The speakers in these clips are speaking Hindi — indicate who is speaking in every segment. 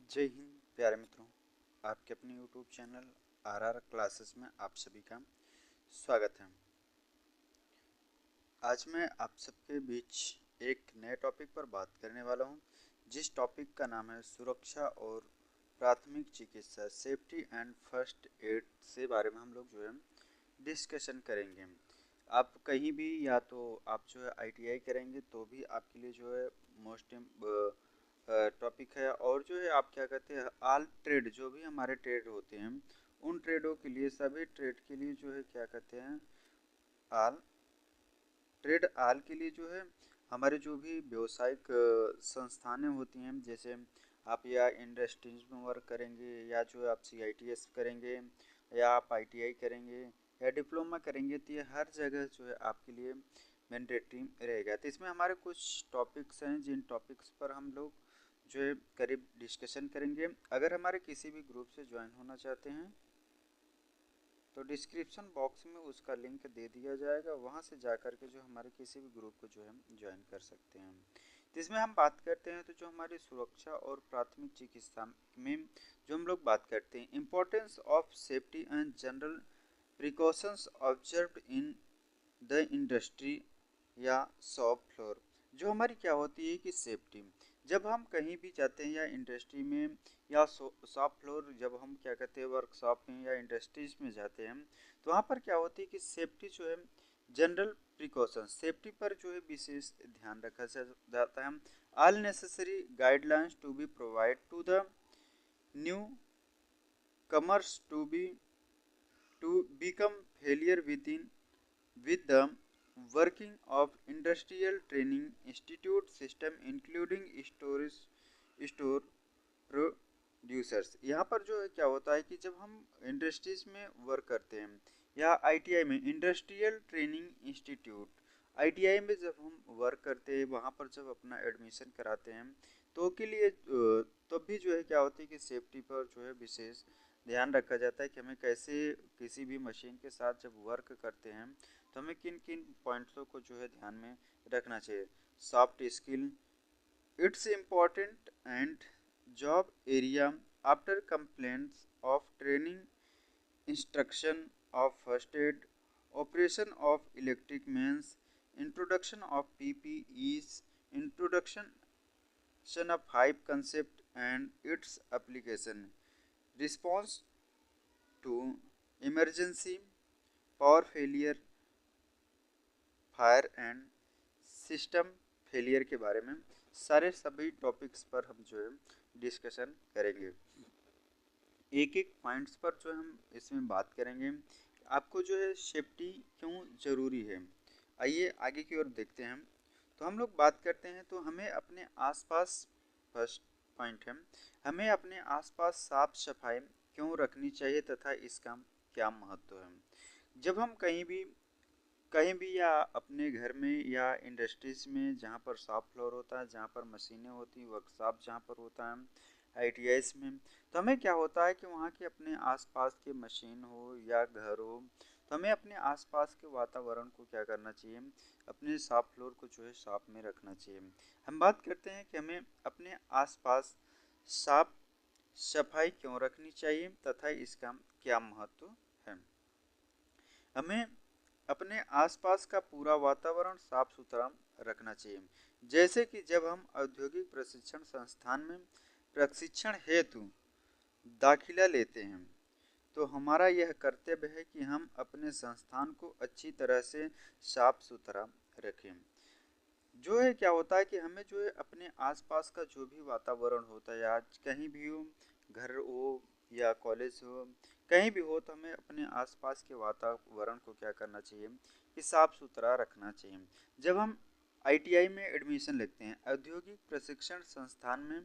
Speaker 1: जय हिंद प्यारे मित्रों। आपके अपने यूट्यूब चैनल आरआर क्लासेस में आप सभी का स्वागत है। आज मैं आप सबके बीच एक नए टॉपिक पर बात करने वाला हूं, जिस टॉपिक का नाम है सुरक्षा और प्राथमिक चिकित्सा, सेफ्टी एंड फर्स्ट एड से बारे में हम लोग जो है डिस्कशन करेंगे। आप कहीं भी या तो आप जो है आईटीआई करेंगे तो भी आपके लिए जो है मोस्ट टॉपिक है, और जो है आप क्या कहते हैं आल ट्रेड, जो भी हमारे ट्रेड होते हैं उन ट्रेडों के लिए, सभी ट्रेड के लिए जो है क्या कहते हैं आल ट्रेड आल के लिए जो है हमारे जो भी व्यावसायिक संस्थानें होती हैं, जैसे आप या इंडस्ट्रीज में वर्क करेंगे या जो है आप सीआईटीएस करेंगे या आप आईटीआई करेंगे या डिप्लोमा करेंगे, तो ये हर जगह जो है आपके लिए मैंडेटरी रहेगा। तो इसमें हमारे कुछ टॉपिक्स हैं जिन टॉपिक्स पर हम लोग जो है करीब डिस्कशन करेंगे। अगर हमारे किसी भी ग्रुप से ज्वाइन होना चाहते हैं तो डिस्क्रिप्शन बॉक्स में उसका लिंक दे दिया जाएगा, वहाँ से जा कर के जो हमारे किसी भी ग्रुप को जो है ज्वाइन कर सकते हैं। तो इसमें हम बात करते हैं तो जो हमारी सुरक्षा और प्राथमिक चिकित्सा में जो हम लोग बात करते हैं, importance of safety and general precautions observed in the industry या शॉप फ्लोर। जो हमारी क्या होती है कि सेफ्टी, जब हम कहीं भी जाते हैं या इंडस्ट्री में या शॉप फ्लोर, जब हम क्या कहते हैं वर्कशॉप में या इंडस्ट्रीज में जाते हैं, तो वहाँ पर क्या होती है कि सेफ्टी जो है जनरल प्रिकॉशन, सेफ्टी पर जो है विशेष ध्यान रखा जाता है। All necessary guidelines to be provide to the newcomers to become familiar within with the working of industrial training institute system including store producers. यहाँ पर जो है क्या होता है कि जब हम इंडस्ट्रीज में वर्क करते हैं या आईटीआई में, इंडस्ट्रियल ट्रेनिंग इंस्टीट्यूट, आईटीआई में जब हम वर्क करते हैं, वहाँ पर जब अपना एडमिशन कराते हैं तो के लिए तब भी जो है क्या होती है कि सेफ्टी पर जो है विशेष ध्यान रखा जाता है कि हमें कैसे किसी भी मशीन के साथ जब वर्क करते हैं तो हमें किन किन पॉइंट्सों को जो है ध्यान में रखना चाहिए। Soft skill, it's important and job area after complaints of training, instruction of first aid, operation of electric mains, introduction of PPEs, introduction of hive concept and its application, response to emergency, power failure, fire and system failure के बारे में सारे सभी टॉपिक्स पर हम जो है डिस्कशन करेंगे। एक एक पॉइंट्स पर जो हम इसमें बात करेंगे, आपको जो है सेफ्टी क्यों ज़रूरी है। आइए आगे की ओर देखते हैं। तो हम लोग बात करते हैं तो हमें अपने आसपास, फर्स्ट पॉइंट है, हमें अपने आसपास साफ सफाई क्यों रखनी चाहिए तथा इसका क्या महत्व है। जब हम कहीं भी या अपने घर में या इंडस्ट्रीज में जहाँ पर शॉप फ्लोर होता है, जहाँ पर मशीनें होती हैं, वर्कशॉप जहाँ पर होता है, आईटीआईस में, तो हमें क्या होता है कि वहाँ के अपने आसपास के मशीन हो या घर हो, तो हमें अपने आसपास के वातावरण को क्या करना चाहिए, अपने शॉप फ्लोर को जो है शॉप में रखना चाहिए। हम बात करते हैं कि हमें अपने आसपास साफ सफाई क्यों रखनी चाहिए तथा इसका क्या महत्व है। हमें अपने आसपास का पूरा वातावरण साफ सुथरा रखना चाहिए। जैसे कि जब हम औद्योगिक प्रशिक्षण संस्थान में प्रशिक्षण हेतु दाखिला लेते हैं तो हमारा यह कर्तव्य है कि हम अपने संस्थान को अच्छी तरह से साफ सुथरा रखें। जो है क्या होता है कि हमें जो है अपने आसपास का जो भी वातावरण होता है, आज कहीं भी हो, घर हो या कॉलेज हो, कहीं भी हो, तो हमें अपने आसपास के वातावरण को क्या करना चाहिए कि साफ सुथरा रखना चाहिए। जब हम आईटीआई में एडमिशन लेते हैं, औद्योगिक प्रशिक्षण संस्थान में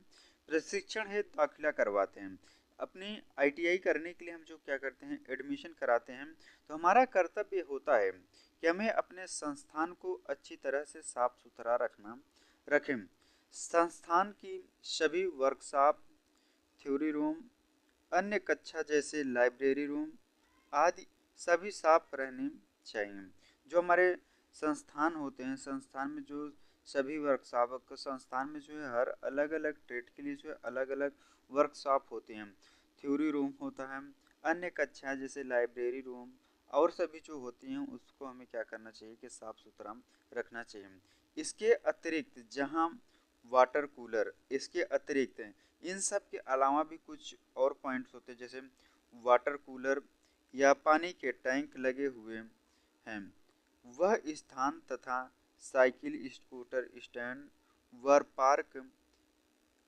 Speaker 1: प्रशिक्षण हेतु दाखिला करवाते हैं, अपनी आईटीआई करने के लिए हम जो क्या करते हैं एडमिशन कराते हैं, तो हमारा कर्तव्य होता है कि हमें अपने संस्थान को अच्छी तरह से साफ सुथरा रखें। संस्थान की सभी वर्कशॉप, थ्योरी रूम, अन्य कक्षा जैसे लाइब्रेरी रूम आदि सभी साफ रहने चाहिए। जो हमारे संस्थान होते हैं, संस्थान में जो सभी वर्कशॉप संस्थान में जो है हर अलग अलग ट्रेड के लिए जो है अलग अलग वर्कशॉप होते हैं। थ्योरी रूम होता है, अन्य कक्षाएं जैसे लाइब्रेरी रूम और सभी जो होती हैं उसको हमें क्या करना चाहिए कि साफ सुथरा रखना चाहिए। इसके अतिरिक्त जहां वाटर कूलर, इसके अतिरिक्त इन सब के अलावा भी कुछ और पॉइंट्स होते हैं, जैसे वाटर कूलर या पानी के टैंक लगे हुए हैं, वह स्थान तथा साइकिल, स्कूटर स्टैंड व पार्क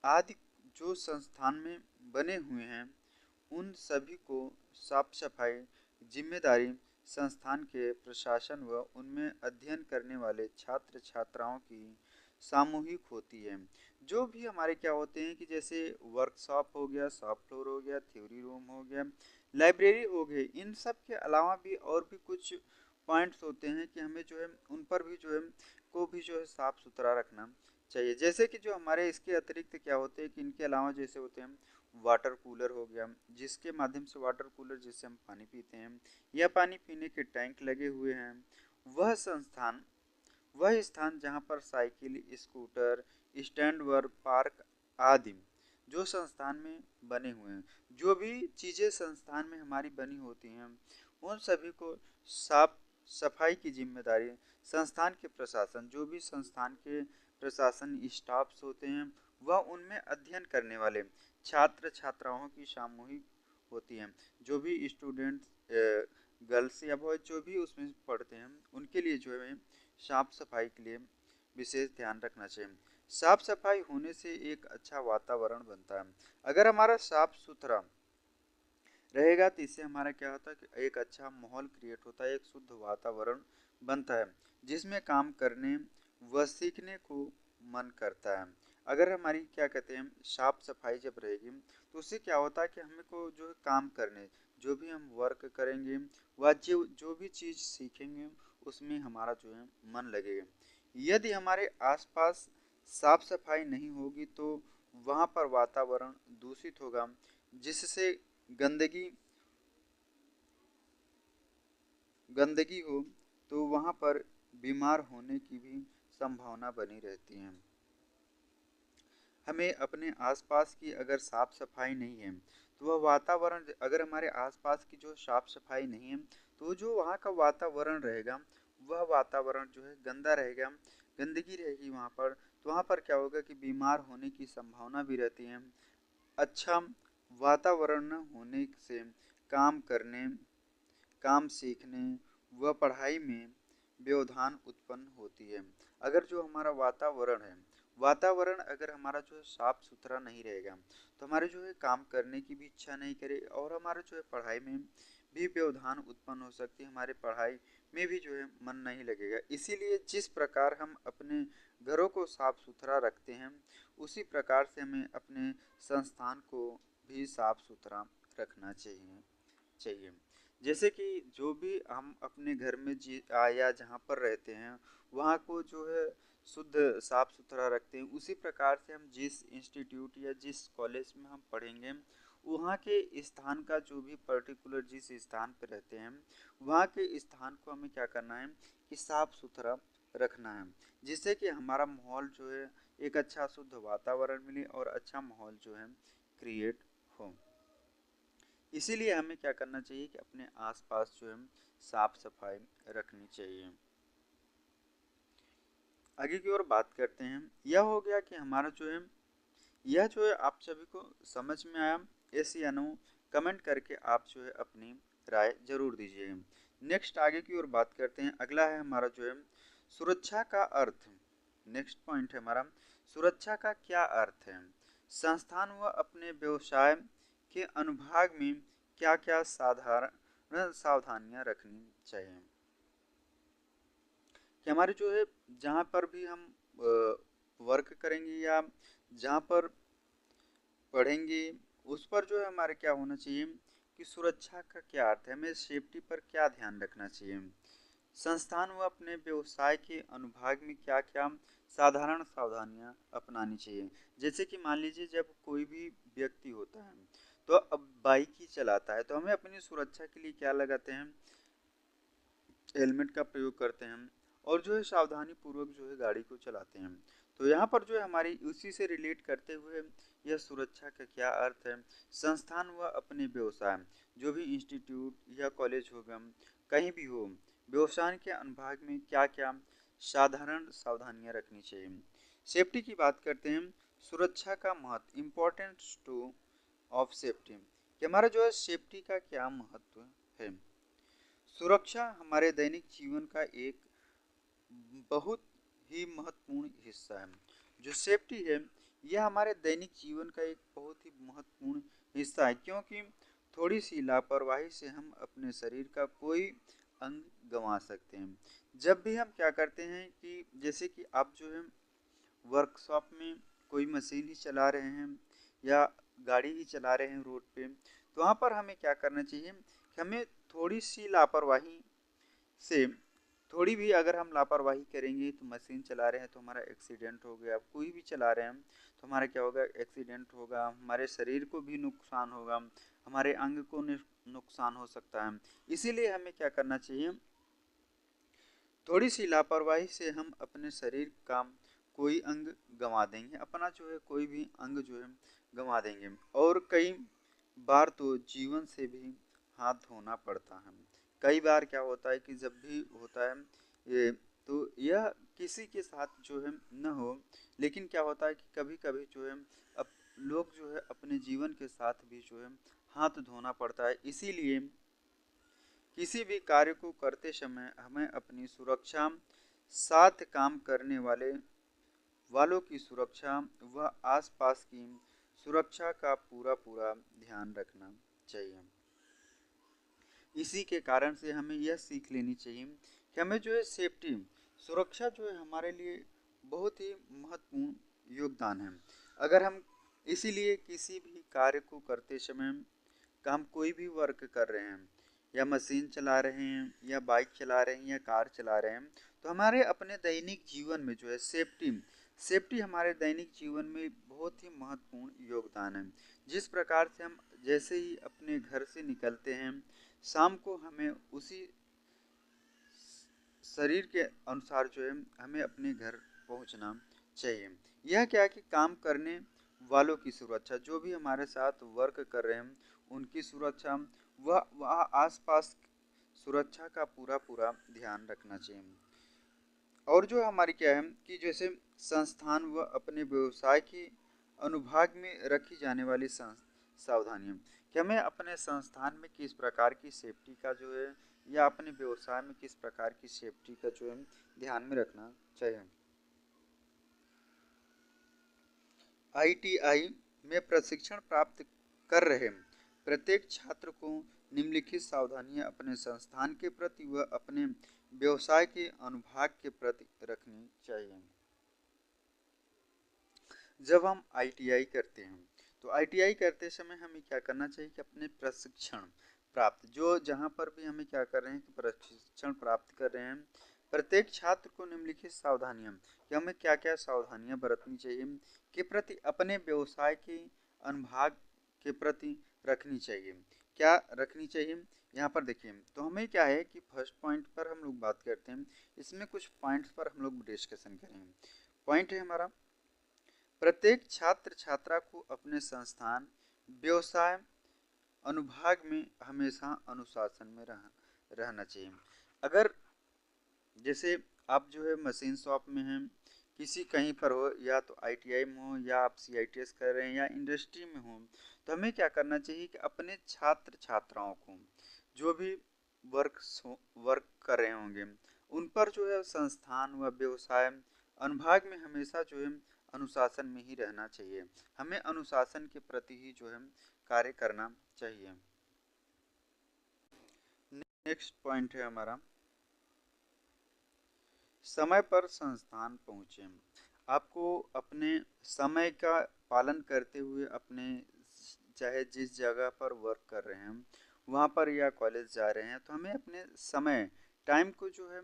Speaker 1: आदि जो संस्थान में बने हुए हैं उन सभी को साफ सफाई जिम्मेदारी संस्थान के प्रशासन व उनमें अध्ययन करने वाले छात्र छात्राओं की सामूहिक होती है। जो भी हमारे क्या होते हैं कि जैसे वर्कशॉप हो गया, शॉप फ्लोर हो गया, थ्योरी रूम हो गया, लाइब्रेरी हो गई, इन सब के अलावा भी और भी कुछ पॉइंट्स होते हैं कि हमें जो है उन पर भी जो है को भी जो है साफ सुथरा रखना चाहिए। जैसे कि जो हमारे इसके अतिरिक्त क्या होते हैं कि इनके अलावा जैसे होते हैं वाटर कूलर हो गया, जिसके माध्यम से वाटर कूलर जिससे हम पानी पीते हैं, या पानी पीने के टैंक लगे हुए हैं, वह संस्थान वह स्थान जहाँ पर साइकिल, स्कूटर स्टैंड व पार्क आदि जो संस्थान में बने हुए हैं, जो भी चीज़ें संस्थान में हमारी बनी होती हैं उन सभी को साफ सफाई की जिम्मेदारी संस्थान के प्रशासन, जो भी संस्थान के प्रशासन स्टाफ्स होते हैं वह उनमें अध्ययन करने वाले छात्र छात्राओं की सामूहिक होती है। जो भी स्टूडेंट गर्ल्स या बॉयज जो भी उसमें पढ़ते हैं उनके लिए जो है साफ सफाई के लिए विशेष ध्यान रखना चाहिए। साफ सफाई होने से एक अच्छा वातावरण बनता है। अगर हमारा साफ सुथरा रहेगा तो इससे हमारा क्या होता है कि एक अच्छा माहौल क्रिएट होता है, एक शुद्ध वातावरण बनता है जिसमें काम करने व सीखने को मन करता है। अगर हमारी क्या कहते हैं साफ सफाई जब रहेगी तो उससे क्या होता है कि हमें को जो है काम करने, जो भी हम वर्क करेंगे व जो भी चीज़ सीखेंगे उसमें हमारा जो है मन लगेगा। यदि हमारे आसपास साफ सफाई नहीं होगी तो वहाँ पर वातावरण दूषित होगा, जिससे गंदगी गंदगी हो तो वहाँ पर बीमार होने की भी संभावना बनी रहती है। हमें अपने आसपास की अगर साफ सफाई नहीं है तो वह वातावरण, अगर हमारे आसपास की जो साफ सफाई नहीं है तो जो वहाँ का वातावरण रहेगा वह वातावरण जो है गंदा रहेगा, गंदगी रहेगी वहाँ पर, तो वहाँ पर क्या होगा कि बीमार होने की संभावना भी रहती है। अच्छा वातावरण न होने से काम करने, काम सीखने व पढ़ाई में व्यवधान उत्पन्न होती है। अगर जो हमारा वातावरण है, वातावरण अगर हमारा जो है साफ सुथरा नहीं रहेगा तो हमारे जो है काम करने की भी इच्छा नहीं करे और हमारा जो है पढ़ाई में भी व्यवधान उत्पन्न हो सकती है, हमारे पढ़ाई में भी जो है मन नहीं लगेगा। इसीलिए जिस प्रकार हम अपने घरों को साफ सुथरा रखते हैं उसी प्रकार से हमें अपने संस्थान को भी साफ सुथरा रखना चाहिए। जैसे कि जो भी हम अपने घर में या जहाँ पर रहते हैं वहाँ को जो है शुद्ध साफ सुथरा रखते हैं, उसी प्रकार से हम जिस इंस्टीट्यूट या जिस कॉलेज में हम पढ़ेंगे वहाँ के स्थान का जो भी पर्टिकुलर जिस स्थान पर रहते हैं वहाँ के स्थान को हमें क्या करना है कि साफ सुथरा रखना है, जिससे कि हमारा माहौल जो है एक अच्छा शुद्ध वातावरण मिले और अच्छा माहौल जो है क्रिएट हो। इसीलिए हमें क्या करना चाहिए कि अपने आसपास जो है साफ सफाई रखनी चाहिए। आगे की ओर बात करते हैं। यह हो गया कि हमारा जो है यह जो है आप सभी को समझ में आया, यस या नो कमेंट करके आप जो है अपनी राय जरूर दीजिएगा। नेक्स्ट आगे की ओर बात करते हैं। अगला है हमारा जो है सुरक्षा का अर्थ। नेक्स्ट पॉइंट है हमारा सुरक्षा का क्या अर्थ है। संस्थान व अपने व्यवसाय के अनुभाग में क्या क्या साधारण सावधानियां रखनी चाहिए कि हमारे जो है जहाँ पर भी हम वर्क करेंगे या जहाँ पर पढ़ेंगे उस पर जो है हमारे क्या होना चाहिए कि सुरक्षा का क्या अर्थ है, हमें सेफ्टी पर क्या ध्यान रखना चाहिए। संस्थान व अपने व्यवसाय के अनुभाग में क्या क्या साधारण सावधानियां अपनानी चाहिए। जैसे कि मान लीजिए जब कोई भी व्यक्ति होता है तो अब बाइक ही चलाता है तो हमें अपनी सुरक्षा के लिए क्या लगाते हैं, हेलमेट का प्रयोग करते हैं और जो है सावधानी पूर्वक जो है गाड़ी को चलाते हैं। तो यहाँ पर जो है हमारी उसी से रिलेट करते हुए यह सुरक्षा का क्या अर्थ है। संस्थान व अपने व्यवसाय, जो भी इंस्टीट्यूट या कॉलेज होगा, कहीं भी हो, व्यवसाय के अनुभाग में क्या क्या साधारण सावधानियां रखनी चाहिए। सेफ्टी की बात करते हैं। सुरक्षा का महत्व, इम्पोर्टेंस टू ऑफ सेफ्टी, कि हमारा जो है सेफ्टी का क्या महत्व है। सुरक्षा हमारे दैनिक जीवन का एक बहुत ही महत्वपूर्ण हिस्सा है। जो सेफ्टी है यह हमारे दैनिक जीवन का एक बहुत ही महत्वपूर्ण हिस्सा है, क्योंकि थोड़ी सी लापरवाही से हम अपने शरीर का कोई अंग गंवा सकते हैं। जब भी हम क्या करते हैं कि जैसे कि आप जो है वर्कशॉप में कोई मशीन ही चला रहे हैं या गाड़ी ही चला रहे हैं रोड पे, तो वहाँ पर हमें क्या करना चाहिए कि हमें थोड़ी सी लापरवाही से, थोड़ी भी अगर हम लापरवाही करेंगे तो मशीन चला रहे हैं तो हमारा एक्सीडेंट हो गया, कोई भी चला रहे हैं तो हमारा क्या होगा, एक्सीडेंट होगा, हमारे शरीर को भी नुकसान होगा, हमारे अंग को नुकसान हो सकता है। इसीलिए हमें क्या करना चाहिए, थोड़ी सी लापरवाही से हम अपने शरीर का कोई अंग गंवा देंगे, अपना जो है कोई भी अंग जो है गंवा देंगे, और कई बार तो जीवन से भी हाथ धोना पड़ता है। कई बार क्या होता है कि जब भी होता है ये, तो यह किसी के साथ जो है न हो, लेकिन क्या होता है कि कभी कभी जो है अब लोग जो है अपने जीवन के साथ भी जो है हाथ धोना पड़ता है। इसीलिए किसी भी कार्य को करते समय हमें अपनी सुरक्षा, साथ काम करने वालों की सुरक्षा व आसपास की सुरक्षा का पूरा पूरा ध्यान रखना चाहिए। इसी के कारण से हमें यह सीख लेनी चाहिए कि हमें जो है सेफ्टी, सुरक्षा जो है हमारे लिए बहुत ही महत्वपूर्ण योगदान है। अगर हम इसीलिए किसी भी कार्य को करते समय का, हम कोई भी वर्क कर रहे हैं या मशीन चला रहे हैं या बाइक चला रहे हैं या कार चला रहे हैं, तो हमारे अपने दैनिक जीवन में जो है सेफ्टी हमारे दैनिक जीवन में बहुत ही महत्वपूर्ण योगदान है। जिस प्रकार से हम जैसे ही अपने घर से निकलते हैं, शाम को हमें उसी शरीर के अनुसार जो है हमें अपने घर पहुंचना चाहिए। यह क्या है कि काम करने वालों की सुरक्षा, जो भी हमारे साथ वर्क कर रहे हैं उनकी सुरक्षा, वह आसपास सुरक्षा का पूरा पूरा ध्यान रखना चाहिए। और जो हमारी क्या है कि जैसे संस्थान व अपने व्यवसाय के अनुभाग में रखी जाने वाली सावधानियाँ, कि हमें अपने संस्थान में किस प्रकार की सेफ्टी का जो है, या अपने व्यवसाय में किस प्रकार की सेफ्टी का जो है ध्यान में रखना चाहिए। आईटीआई में प्रशिक्षण प्राप्त कर रहे प्रत्येक छात्र को निम्नलिखित सावधानियां अपने संस्थान के प्रति व अपने व्यवसाय के अनुभाग के प्रति रखनी चाहिए। जब हम आईटीआई करते हैं तो आईटीआई करते समय हमें क्या करना चाहिए कि अपने प्रशिक्षण प्राप्त, जो जहाँ पर भी हमें क्या कर रहे हैं कि प्रशिक्षण प्राप्त कर रहे हैं, प्रत्येक छात्र को निम्नलिखित सावधानियां, कि हमें क्या क्या सावधानियां बरतनी चाहिए के प्रति अपने व्यवसाय के अनुभाग के प्रति रखनी चाहिए। क्या रखनी चाहिए, यहाँ पर देखिए, तो हमें क्या है कि फर्स्ट पॉइंट पर हम लोग बात करते हैं, इसमें कुछ पॉइंट्स पर हम लोग डिस्कशन करेंगे। पॉइंट है हमारा, प्रत्येक छात्र छात्रा को अपने संस्थान व्यवसाय अनुभाग में हमेशा अनुशासन में रहना चाहिए। अगर जैसे आप जो है मशीन शॉप में हैं, किसी कहीं पर हो, या तो आईटीआई में हो या आप सीआईटीएस कर रहे हैं या इंडस्ट्री में हो, तो हमें क्या करना चाहिए कि अपने छात्र छात्राओं को, जो भी वर्क कर रहे होंगे, उन पर जो है संस्थान व व्यवसाय अनुभाग में हमेशा जो है अनुशासन में ही रहना चाहिए। हमें अनुशासन के प्रति ही जो है कार्य करना चाहिए। नेक्स्ट पॉइंट है हमारा, समय पर संस्थान पहुँचे। आपको अपने समय का पालन करते हुए अपने, चाहे जिस जगह पर वर्क कर रहे हैं वहाँ पर या कॉलेज जा रहे हैं, तो हमें अपने समय, टाइम को जो है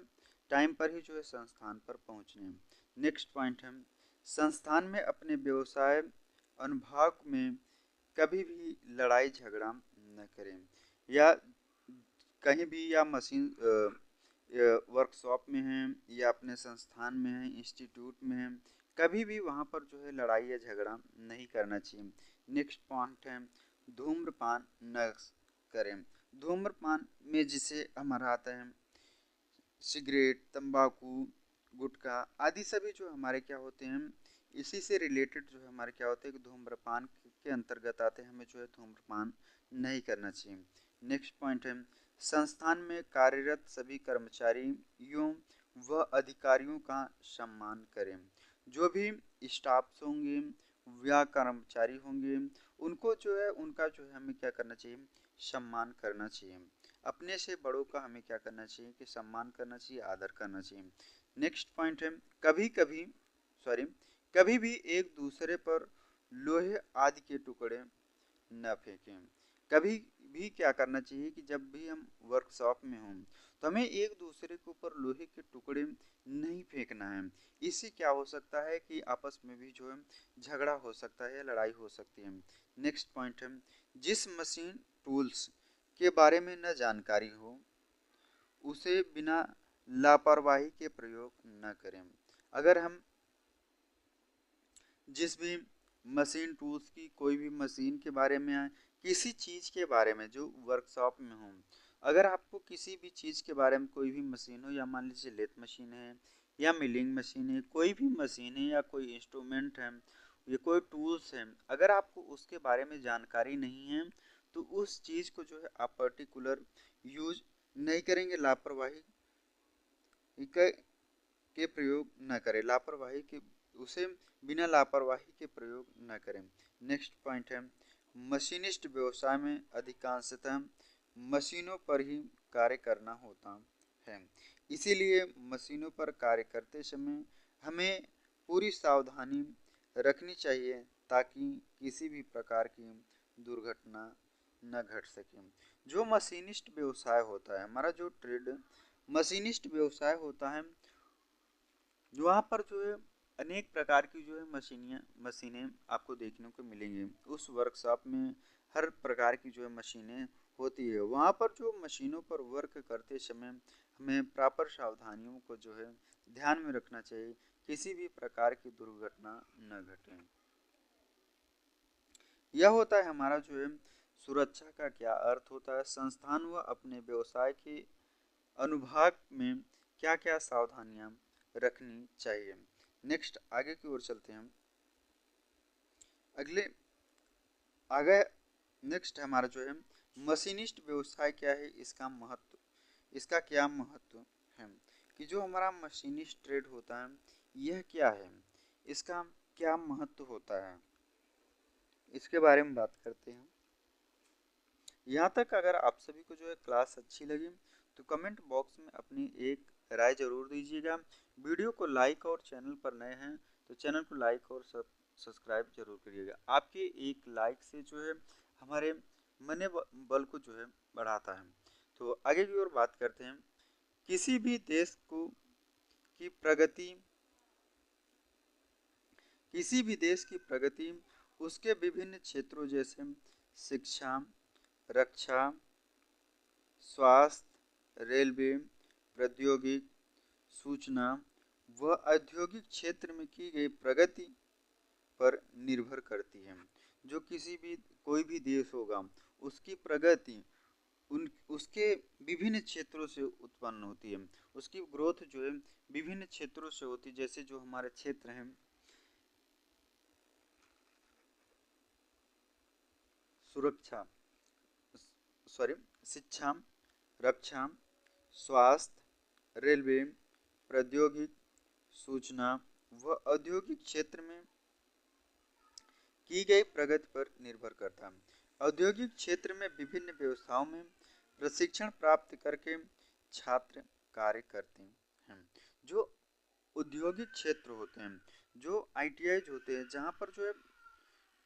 Speaker 1: टाइम पर ही जो है संस्थान पर पहुँचने हैं। नेक्स्ट पॉइंट है, संस्थान में अपने व्यवसाय अनुभाग में कभी भी लड़ाई झगड़ा न करें, या कहीं भी या मशीन वर्कशॉप में हैं या अपने संस्थान में हैं, इंस्टीट्यूट में हैं, कभी भी वहाँ पर जो है लड़ाई या झगड़ा नहीं करना चाहिए। नेक्स्ट पॉइंट है धूम्रपान न करें। धूम्रपान में जिसे हमारा आता है सिगरेट, तंबाकू, गुटखा आदि सभी जो हमारे क्या होते हैं इसी से रिलेटेड जो है हमारे क्या होते हैं कि धूम्रपान के अंतर्गत आते हैं, हमें जो है धूम्रपान नहीं करना चाहिए। नेक्स्ट पॉइंट है संस्थान में कार्यरत सभी कर्मचारियों व अधिकारियों का सम्मान करें। जो भी स्टाफ्स होंगे या कर्मचारी होंगे उनको जो है उनका जो है हमें क्या करना चाहिए, सम्मान करना चाहिए। अपने से बड़ों का हमें क्या करना चाहिए कि सम्मान करना चाहिए, आदर करना चाहिए। नेक्स्ट पॉइंट है कभी भी एक दूसरे पर लोहे आदि के टुकड़े न फेंकें। कभी भी क्या करना चाहिए कि जब भी हम वर्कशॉप में हों तो हमें एक दूसरे के ऊपर लोहे के टुकड़े नहीं फेंकना है। इससे क्या हो सकता है कि आपस में भी जो है झगड़ा हो सकता है, लड़ाई हो सकती है। नेक्स्ट पॉइंट है जिस मशीन टूल्स के बारे में न जानकारी हो उसे बिना लापरवाही के प्रयोग न करें। अगर हम जिस भी मशीन टूल्स की कोई भी मशीन के बारे में है, किसी चीज़ के बारे में जो वर्कशॉप में हो, अगर आपको किसी भी चीज़ के बारे में कोई भी मशीन हो या मान लीजिए लेथ मशीन है या मिलिंग मशीन है, कोई भी मशीन है या कोई इंस्ट्रूमेंट है या कोई टूल्स है, अगर आपको उसके बारे में जानकारी नहीं है तो उस चीज़ को जो है आप पर्टिकुलर यूज नहीं करेंगे, लापरवाही के प्रयोग न करें, लापरवाही के उसे बिना लापरवाही के प्रयोग न करें। नेक्स्ट पॉइंट है मशीनिस्ट व्यवसाय में अधिकांशतः मशीनों पर ही कार्य करना होता है, इसीलिए मशीनों पर कार्य करते समय हमें पूरी सावधानी रखनी चाहिए ताकि किसी भी प्रकार की दुर्घटना न घट सके। जो मशीनिस्ट व्यवसाय होता है, हमारा जो ट्रेड मशीनिस्ट व्यवसाय होता है, वहाँ पर जो है अनेक प्रकार की जो है मशीनें आपको देखने को मिलेंगी। उस वर्कशॉप में हर प्रकार की जो है मशीनें होती है। वहाँ पर जो मशीनों पर वर्क करते समय हमें प्रॉपर सावधानियों को जो है ध्यान में रखना चाहिए, किसी भी प्रकार की दुर्घटना न घटे। यह होता है हमारा जो है सुरक्षा का क्या अर्थ होता है, संस्थान व अपने व्यवसाय के अनुभाग में क्या क्या सावधानियां रखनी चाहिए। नेक्स्ट आगे की ओर चलते हैं। अगले आगे नेक्स्ट हमारा जो है मशीनिस्ट व्यवसाय क्या है, इसका महत्व, इसका क्या महत्व है कि जो हमारा मशीनिस्ट ट्रेड होता है यह क्या है, इसका क्या महत्व होता है, इसके बारे में बात करते हैं। यहाँ तक अगर आप सभी को जो है क्लास अच्छी लगी तो कमेंट बॉक्स में अपनी एक राय जरूर दीजिएगा। वीडियो को लाइक और चैनल पर नए हैं तो चैनल को लाइक और सब्सक्राइब जरूर करिएगा। आपके एक लाइक से जो है हमारे मन बल को जो है बढ़ाता है। तो आगे की ओर बात करते हैं। किसी भी देश को की प्रगति किसी भी देश की प्रगति उसके विभिन्न क्षेत्रों जैसे शिक्षा, रक्षा, स्वास्थ्य, रेलवे, प्रौद्योगिक, सूचना व औद्योगिक क्षेत्र में की गई प्रगति पर निर्भर करती है। जो किसी भी कोई भी देश होगा उसकी प्रगति उसके विभिन्न क्षेत्रों से उत्पन्न होती है, उसकी ग्रोथ जो है विभिन्न क्षेत्रों से होती है। जैसे जो हमारे क्षेत्र हैं सुरक्षा सॉरी शिक्षा, रक्षा, स्वास्थ्य, रेलवे, प्रौद्योगिक, सूचना व औद्योगिक क्षेत्र में की गई प्रगति पर निर्भर करता है। औद्योगिक क्षेत्र में विभिन्न व्यवसायों में प्रशिक्षण प्राप्त करके छात्र कार्य करते हैं। जो औद्योगिक क्षेत्र होते हैं, जो आईटीआई होते हैं, जहाँ पर जो है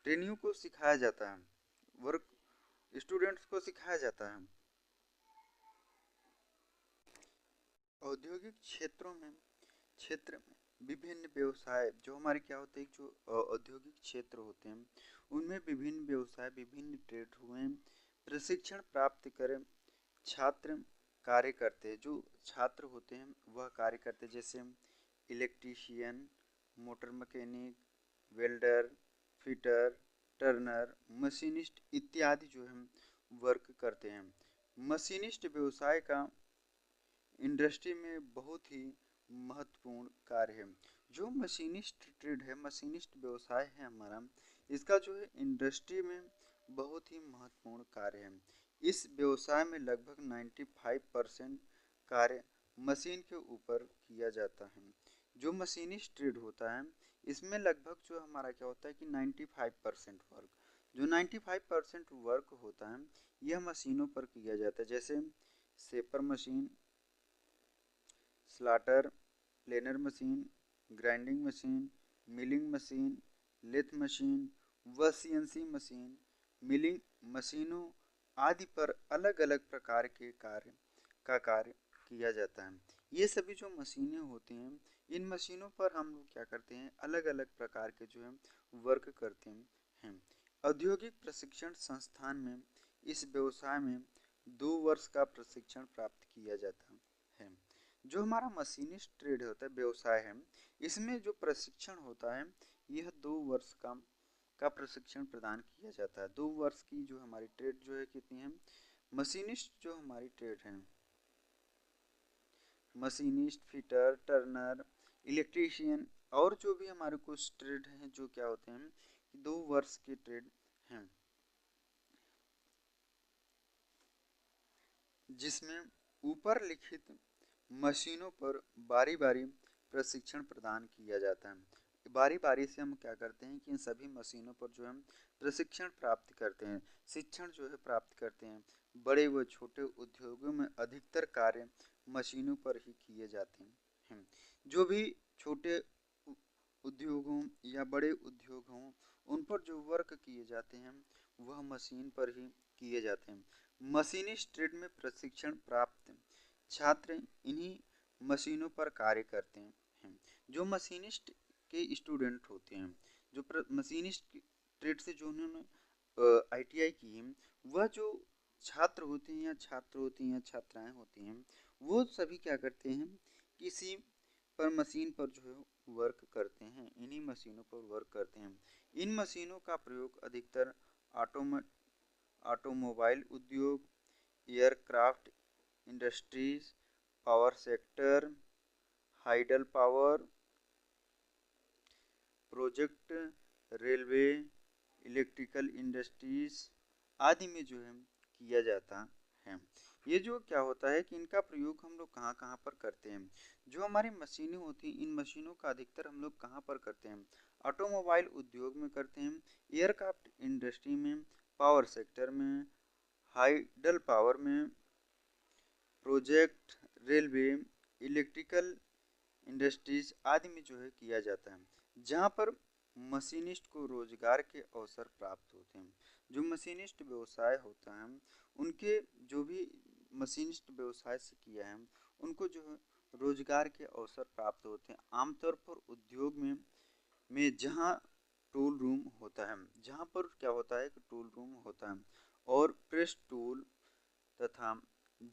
Speaker 1: ट्रेनिंग को सिखाया जाता है, वर्क स्टूडेंट्स को सिखाया जाता है। औद्योगिक क्षेत्र में विभिन्न व्यवसाय जो हमारे क्या होते हैं, जो औद्योगिक क्षेत्र होते हैं उनमें विभिन्न व्यवसाय, विभिन्न ट्रेड हुए प्रशिक्षण प्राप्त करें छात्र कार्य करते हैं, जो छात्र होते हैं वह कार्य करते हैं, जैसे electrician, motor mechanic, welder, fitter, Turner, machinist इत्यादि जो है वर्क करते हैं। मशीनिस्ट व्यवसाय का इंडस्ट्री में बहुत ही महत्वपूर्ण कार्य है। जो मशीनिस्ट ट्रेड है, मशीनिस्ट व्यवसाय है हमारा, इसका जो है इंडस्ट्री में बहुत ही महत्वपूर्ण कार्य है। इस व्यवसाय में लगभग 95% कार्य मशीन के ऊपर किया जाता है। जो मशीनिस्ट ट्रेड होता है, इसमें लगभग जो हमारा क्या होता है कि 95% वर्क, जो 95% वर्क होता है यह मशीनों पर किया जाता है, जैसे shaper machine, slotter, planer machine, grinding machine, milling machine, lathe machine व सीएनसी मशीन, मिलिंग मशीनों आदि पर अलग अलग प्रकार के कार्य किया जाता है। ये सभी जो मशीनें होती हैं, इन मशीनों पर हम लोग क्या करते हैं, अलग अलग प्रकार के जो है वर्क करते हैं। औद्योगिक प्रशिक्षण संस्थान में इस व्यवसाय में 2 वर्ष का प्रशिक्षण प्राप्त किया जाता है। जो हमारा मशीनिस्ट ट्रेड होता है, व्यवसाय है, इसमें जो प्रशिक्षण होता है यह 2 वर्ष का प्रशिक्षण प्रदान किया जाता है। 2 वर्ष की जो हमारी ट्रेड जो है कितनी है, मशीनिस्ट जो हमारी ट्रेड है, मशीनिस्ट, फिटर, टर्नर, इलेक्ट्रीशियन और जो भी हमारे कुछ ट्रेड हैं जो क्या होते हैं 2 वर्ष के ट्रेड हैं, जिसमें ऊपर लिखित मशीनों पर बारी बारी प्रशिक्षण प्रदान किया जाता है। बारी बारी से हम क्या करते हैं कि इन सभी मशीनों पर जो हम प्रशिक्षण प्राप्त करते हैं, शिक्षण जो है प्राप्त करते हैं। बड़े व छोटे उद्योगों में अधिकतर कार्य मशीनों पर ही किए जाते हैं। जो भी छोटे उद्योग हों या बड़े उद्योग हों, उन पर जो वर्क किए जाते हैं वह मशीन पर ही किए जाते हैं। मशीनिस्ट ट्रेड में प्रशिक्षण प्राप्त छात्र इन्हीं मशीनों पर कार्य करते हैं। जो मशीनिस्ट के स्टूडेंट होते हैं, जो मशीनिस्ट ट्रेड से जो उन्होंने आईटीआई की है, वह जो छात्र होते हैं या छात्र होती हैं या छात्राएं होती हैं, वो सभी क्या करते हैं, किसी पर मशीन पर जो है वर्क करते हैं, इन्हीं मशीनों पर वर्क करते हैं। इन मशीनों का प्रयोग अधिकतर ऑटोमोबाइल उद्योग, aircraft industries, power sector, hydel power project, railway, electrical industries आदि में जो है किया जाता है। ये जो क्या होता है कि इनका प्रयोग हम लोग कहाँ कहाँ पर करते हैं, जो हमारी मशीनें होती हैं, इन मशीनों का अधिकतर हम लोग कहाँ पर करते हैं, ऑटोमोबाइल उद्योग में करते हैं, एयरक्राफ्ट इंडस्ट्री में, पावर सेक्टर में, हाइडल पावर में, प्रोजेक्ट, रेलवे, इलेक्ट्रिकल इंडस्ट्रीज आदि में जो है किया जाता है, जहाँ पर मशीनिस्ट को रोजगार के अवसर प्राप्त होते हैं। जो मशीनिस्ट व्यवसाय होता है, उनके जो भी मशीनिस्ट व्यवसाय से किया है, उनको जो है रोजगार के अवसर प्राप्त होते हैं। आमतौर पर उद्योग में जहाँ टूल रूम होता है, जहाँ पर क्या होता है कि टूल रूम होता है और प्रेस टूल तथा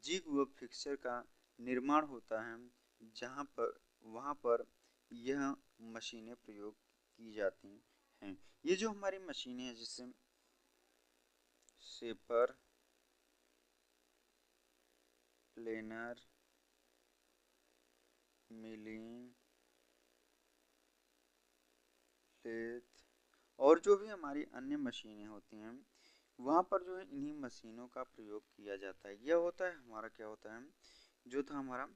Speaker 1: जिग व फिक्सर का निर्माण होता है, जहाँ पर वहाँ पर यह मशीनें प्रयोग की जाती हैं। ये जो हमारी मशीनें हैं, जिससे शेपर, प्लेनर, मिलिंग, लेथ और जो भी हमारी अन्य मशीनें होती हैं, वहाँ पर जो है इन्हीं मशीनों का प्रयोग किया जाता है। यह होता है हमारा क्या होता है, जो था हमारा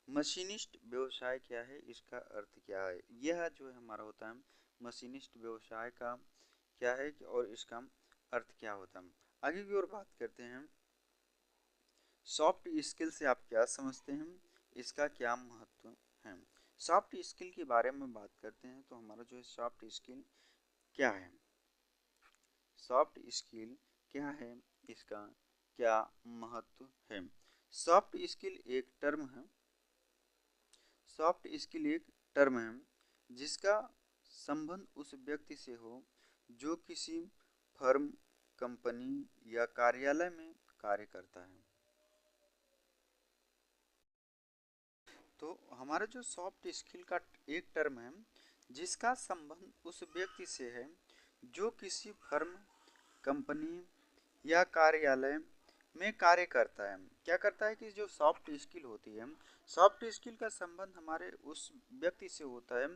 Speaker 1: मशीनिस्ट व्यवसाय क्या है, इसका अर्थ क्या है। यह जो है हमारा होता है मशीनिस्ट व्यवसाय का क्या है और इसका अर्थ क्या होता है। आगे की ओर बात करते हैं, सॉफ्ट स्किल से आप क्या समझते हैं, इसका क्या महत्व है। सॉफ्ट स्किल के बारे में बात करते हैं तो हमारा जो है सॉफ्ट स्किल क्या है, सॉफ्ट स्किल क्या है, इसका क्या महत्व है। सॉफ्ट स्किल एक टर्म है, सॉफ्ट स्किल एक टर्म है जिसका संबंध उस व्यक्ति से हो जो किसी फर्म, कंपनी या कार्यालय में कार्य करता है। तो हमारा जो सॉफ्ट स्किल का एक टर्म है जिसका संबंध उस व्यक्ति से है जो किसी फर्म, कंपनी या कार्यालय में कार्य करता है। क्या करता है कि जो सॉफ्ट स्किल होती है, सॉफ्ट स्किल का संबंध हमारे उस व्यक्ति से होता है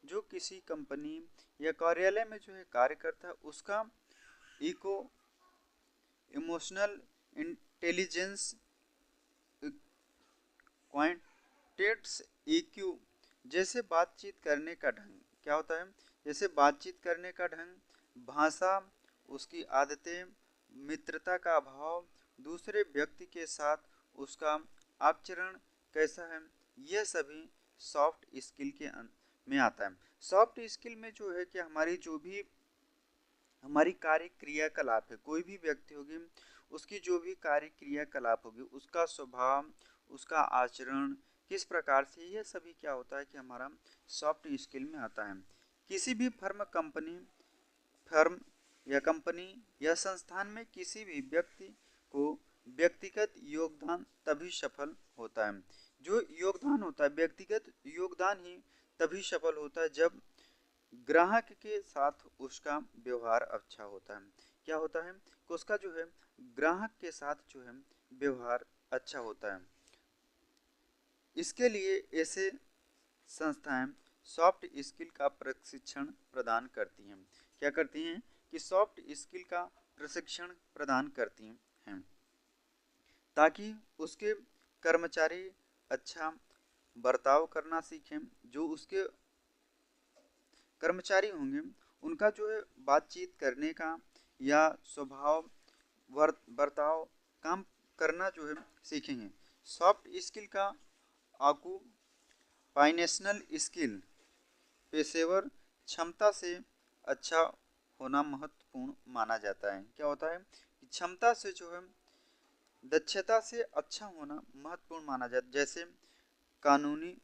Speaker 1: जो किसी कंपनी या कार्यालय में जो है कार्य करता है, उसका इको इमोशनल इंटेलिजेंस, क्वांटिटेट्स, ईक्यू जैसे बातचीत करने का ढंग क्या होता है, जैसे बातचीत करने का ढंग, भाषा, उसकी आदतें, मित्रता का भाव, दूसरे व्यक्ति के साथ उसका आचरण कैसा है, यह सभी सॉफ्ट स्किल के में आता है। सॉफ्ट स्किल में जो है कि हमारी जो भी हमारी कार्य क्रियाकलाप है, कोई भी व्यक्ति होगी उसकी जो भी कार्य क्रियाकलाप होगी, उसका स्वभाव, उसका आचरण किस प्रकार से, यह सभी क्या होता है कि हमारा सॉफ्ट स्किल में आता है। किसी भी फर्म या कंपनी या संस्थान में किसी भी व्यक्ति को व्यक्तिगत योगदान तभी सफल होता है, जो योगदान होता है व्यक्तिगत योगदान ही तभी सफल होता है जब ग्राहक के साथ उसका व्यवहार अच्छा होता है। क्या होता है कि उसका जो है ग्राहक के साथ जो है व्यवहार अच्छा होता है। इसके लिए ऐसे संस्थाएं सॉफ्ट स्किल का प्रशिक्षण प्रदान करती हैं। क्या करती हैं कि सॉफ्ट स्किल का प्रशिक्षण प्रदान करती हैं ताकि उसके कर्मचारी अच्छा बर्ताव करना सीखें। जो उसके कर्मचारी होंगे उनका जो है बातचीत करने का या स्वभाव, बर्ताव, काम करना जो है सीखेंगे। सॉफ्ट स्किल का ऑक्यूपाइनेशनल स्किल, पेशेवर क्षमता से अच्छा होना महत्वपूर्ण माना जाता है। क्या होता है कि क्षमता से जो है दक्षता से अच्छा होना महत्वपूर्ण माना जाता है। जैसे कानूनी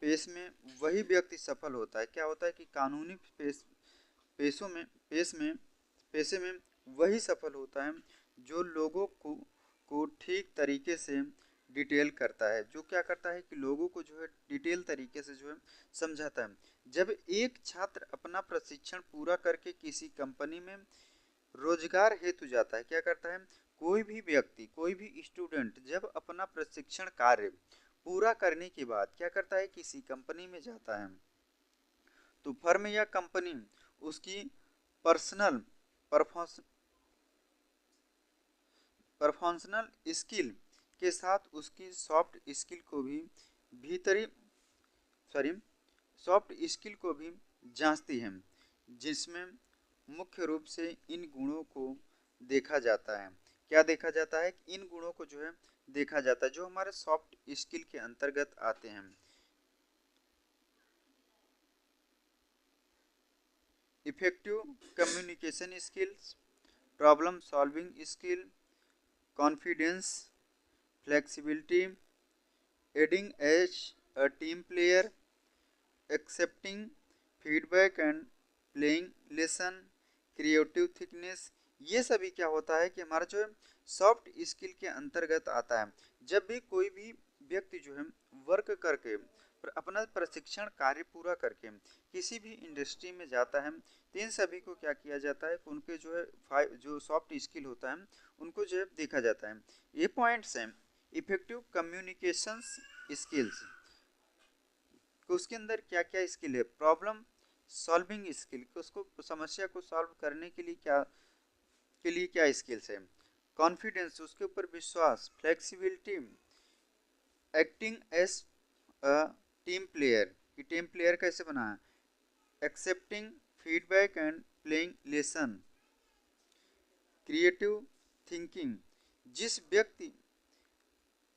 Speaker 1: पेश में वही व्यक्ति सफल होता है। क्या होता है कि कानूनी पेशे में वही सफल होता है जो लोगों को ठीक तरीके से डिटेल करता है, जो क्या करता है कि लोगों को जो है डिटेल तरीके से जो है समझाता है। जब एक छात्र अपना प्रशिक्षण पूरा करके किसी कंपनी में रोजगार हेतु जाता है, क्या करता है कोई भी व्यक्ति, कोई भी स्टूडेंट जब अपना प्रशिक्षण कार्य पूरा करने के बाद क्या करता है किसी कंपनी में जाता है, तो फर्म या कंपनी उसकी पर्सनल परफॉर्मेंस स्किल के साथ उसकी सॉफ्ट स्किल को भी भीतरी सॉरी सॉफ्ट स्किल को भी जांचती है, जिसमें मुख्य रूप से इन गुणों को देखा जाता है। क्या देखा जाता है, इन गुणों को जो है देखा जाता है जो हमारे सॉफ्ट स्किल के अंतर्गत आते हैं। Effective communication skills, problem solving skill, confidence, flexibility, adding as a team player, accepting feedback and playing lesson, creative thickness, ये सभी क्या होता है कि हमारा जो है सॉफ्ट स्किल के अंतर्गत आता है। जब भी कोई भी व्यक्ति जो है वर्क करके अपना प्रशिक्षण कार्य पूरा करके किसी भी इंडस्ट्री में जाता है, तो इन सभी को क्या किया जाता है कि उनके जो है जो सॉफ्ट स्किल होता है उनको जो है देखा जाता है। ये पॉइंट्स हैं इफेक्टिव कम्युनिकेशन स्किल्स, उसके अंदर क्या क्या स्किल है, प्रॉब्लम सॉल्विंग स्किल, उसको समस्या को सॉल्व करने के लिए क्या स्किल्स है, कॉन्फिडेंस उसके ऊपर विश्वास, flexibility, acting as a team player कि टीम प्लेयर कैसे बना है, accepting feedback and playing lesson, creative thinking, जिस व्यक्ति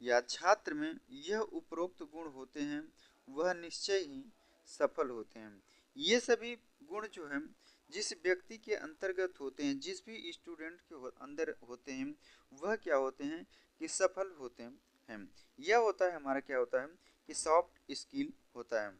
Speaker 1: या छात्र में यह उपरोक्त गुण होते हैं वह निश्चय ही सफल होते हैं। ये सभी गुण जो हैं जिस व्यक्ति के अंतर्गत होते हैं, जिस भी स्टूडेंट के अंदर होते हैं वह क्या होते हैं कि सफल होते हैं। यह होता है हमारा क्या होता है कि सॉफ्ट स्किल होता है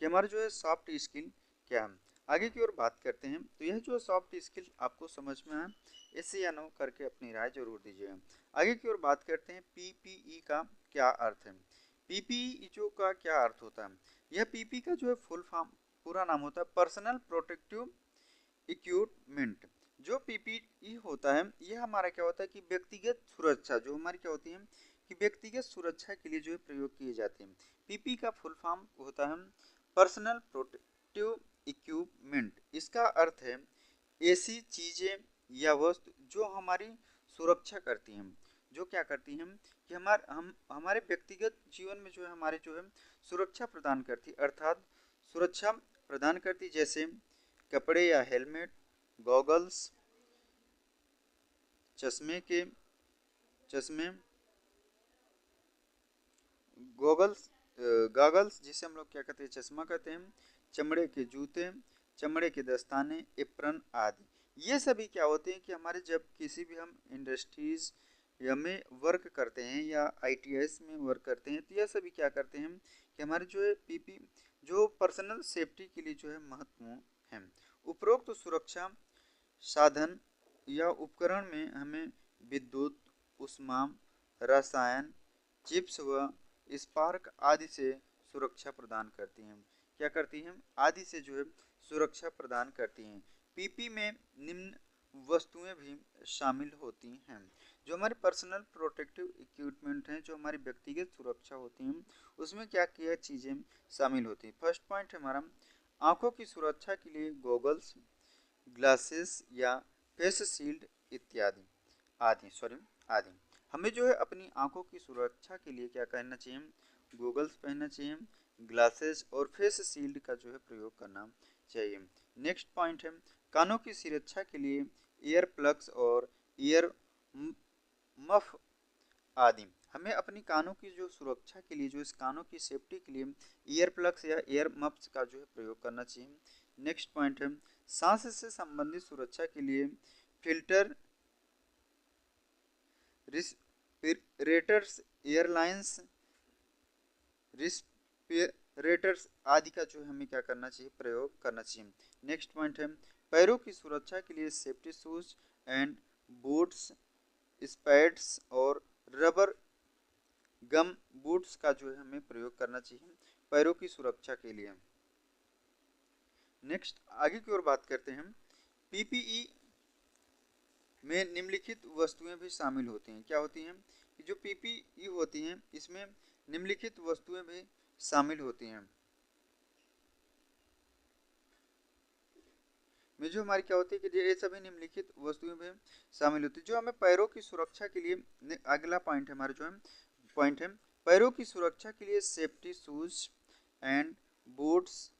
Speaker 1: कि हमारा जो है सॉफ्ट स्किल क्या है। आगे की ओर बात करते हैं, तो यह जो सॉफ्ट स्किल आपको समझ में आए ऐसे या नो करके अपनी राय जरूर दीजिएगा। आगे की ओर बात करते हैं पीपीई का क्या अर्थ है। पीपीई जो का क्या अर्थ होता है? यह पीपी का जो है फुल फॉर्म पूरा नाम होता है पर्सनल प्रोटेक्टिव इक्विपमेंट। जो पीपीई होता है यह हमारा क्या होता है कि व्यक्तिगत सुरक्षा जो हमारी क्या होती है कि व्यक्तिगत सुरक्षा के लिए जो है प्रयोग किए जाते हैं। पीपी का फुल फॉर्म होता है पर्सनल प्रोटेक्टिव इक्विपमेंट। इसका अर्थ है ऐसी चीजें या वस्तु जो हमारी सुरक्षा करती हैं, जो क्या करती हैं कि हमारे व्यक्तिगत जीवन में जो है हमारे जो है सुरक्षा प्रदान करती, अर्थात सुरक्षा प्रदान करती, जैसे कपड़े या हेलमेट, गॉगल्स, चश्मे गॉगल्स गॉगल्स जिसे हम लोग क्या कहते हैं चश्मा कहते हैं, चमड़े के जूते, चमड़े के दस्ताने, एप्रन आदि। ये सभी क्या होते हैं कि हमारे जब किसी भी हम इंडस्ट्रीज या में वर्क करते हैं या आईटीएस में वर्क करते हैं तो यह सभी क्या करते हैं कि हमारे जो है पीपी जो पर्सनल सेफ्टी के लिए जो है महत्वपूर्ण है। उपरोक्त सुरक्षा साधन या उपकरण में हमें विद्युत, उष्मा, रसायन, चिप्स व स्पार्क आदि से सुरक्षा प्रदान करती हैं। क्या करती हैं? आदि से जो है सुरक्षा प्रदान करती हैं। पीपी में निम्न वस्तुएं भी शामिल होती हैं। जो हमारे पर्सनल प्रोटेक्टिव इक्विपमेंट हैं, जो हमारी व्यक्तिगत सुरक्षा होती हैं, उसमें क्या क्या चीज़ें शामिल होती हैं। फर्स्ट पॉइंट है हमारा आंखों की सुरक्षा के लिए गॉगल्स, ग्लासेस या फेस शील्ड इत्यादि आदि। हमें जो है अपनी आंखों की सुरक्षा के लिए क्या करना चाहिए? गॉगल्स पहनना चाहिए, ग्लासेस और फेस शील्ड का जो है प्रयोग करना चाहिए। नेक्स्ट पॉइंट है कानों की सुरक्षा के लिए ईयर प्लग्स और ईयर मफ आदि। हमें अपनी कानों की जो सुरक्षा के लिए, जो इस कानों की सेफ्टी के लिए ईयर प्लग्स या ईयर मफ्स का जो है प्रयोग करना चाहिए। नेक्स्ट पॉइंट है सांस से संबंधित सुरक्षा के लिए फिल्टर, रिस्पिरेटर्स, एयरलाइंस रिस्पिरेटर्स आदि का जो है हमें क्या करना चाहिए? प्रयोग करना चाहिए। नेक्स्ट पॉइंट है पैरों की सुरक्षा के लिए सेफ्टी शूज एंड बूट्स, स्पैड्स और रबर गम बूट्स का जो है हमें प्रयोग करना चाहिए पैरों की सुरक्षा के लिए। नेक्स्ट आगे की ओर बात करते हैं पीपीई में निम्नलिखित वस्तुएं भी शामिल होती हैं। क्या होती हैं? कि जो पीपीई होती हैं इसमें निम्नलिखित वस्तुएं भी शामिल होती हैं। में जो हमारी क्या होती है कि ये सभी निम्नलिखित वस्तुएं भी शामिल होती है जो हमें पैरों की सुरक्षा के लिए। अगला पॉइंट है हमारा जो है पॉइंट है पैरों की सुरक्षा के लिए सेफ्टी शूज एंड बूट्स,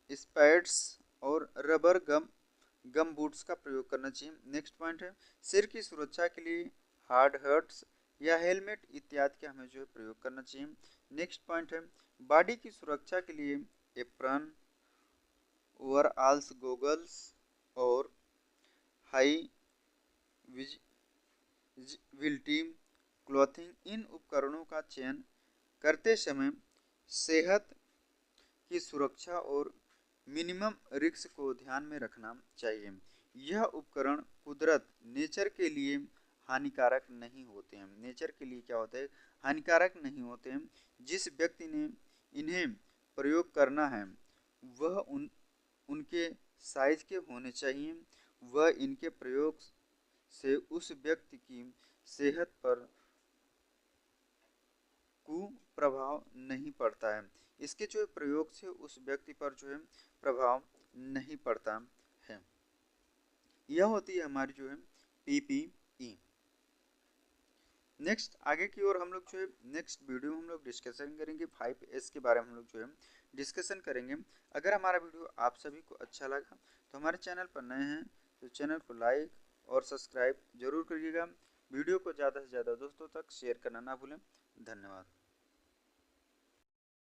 Speaker 1: स्पैड्स और रबर गम बूट्स का प्रयोग करना चाहिए। नेक्स्ट पॉइंट है सिर की सुरक्षा के लिए हार्ड हर्ट्स या हेलमेट इत्यादि का हमें जो है प्रयोग करना चाहिए। नेक्स्ट पॉइंट है बॉडी की सुरक्षा के लिए एप्रन, ओवरऑल्स, गोगल्स और हाई विजिबिलिटी क्लॉथिंग। इन उपकरणों का चयन करते समय सेहत की सुरक्षा और मिनिमम रिस्क को ध्यान में रखना चाहिए। यह उपकरण कुदरत नेचर के लिए हानिकारक नहीं होते हैं। नेचर के लिए क्या होता है? हानिकारक नहीं होते हैं। जिस व्यक्ति ने इन्हें प्रयोग करना है वह उनके साइज के होने चाहिए। वह इनके प्रयोग से उस व्यक्ति की सेहत पर कुप्रभाव नहीं पड़ता है। इसके जो प्रयोग से उस व्यक्ति पर जो है प्रभाव नहीं पड़ता है। यह होती है हमारी जो है पीपीई। नेक्स्ट आगे की ओर हम लोग जो है नेक्स्ट वीडियो में हम लोग डिस्कशन करेंगे 5S के बारे में हम लोग जो है डिस्कशन करेंगे। अगर हमारा वीडियो आप सभी को अच्छा लगा तो हमारे चैनल पर नए हैं तो चैनल को लाइक और सब्सक्राइब जरूर करिएगा। वीडियो को ज़्यादा से ज़्यादा दोस्तों तक शेयर करना ना भूलें। धन्यवाद।